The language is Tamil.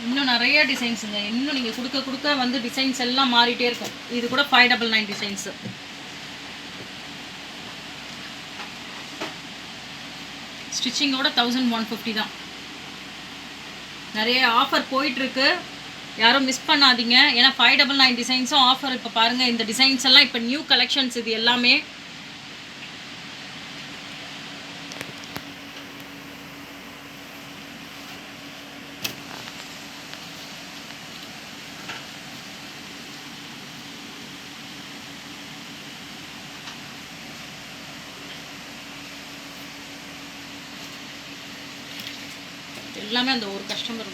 இன்னும் நிறைய டிசைன்ஸுங்க. இன்னும் நீங்கள் கொடுக்க கொடுக்க வந்து டிசைன்ஸ் எல்லாம் மாறிட்டே இருக்கும். இது கூட 599 டிசைன்ஸு. ஸ்டிச்சிங்கோட 1150 தான். நிறைய ஆஃபர் போயிட்டுருக்கு, யாரும் மிஸ் பண்ணாதீங்க. ஏன்னா 599 டிசைன்ஸும் ஆஃபர். இப்போ பாருங்கள், இந்த டிசைன்ஸ் எல்லாம் இப்போ நியூ கலெக்ஷன்ஸ். இது எல்லாமே எல்லாமே அந்த ஒரு கஸ்டமர்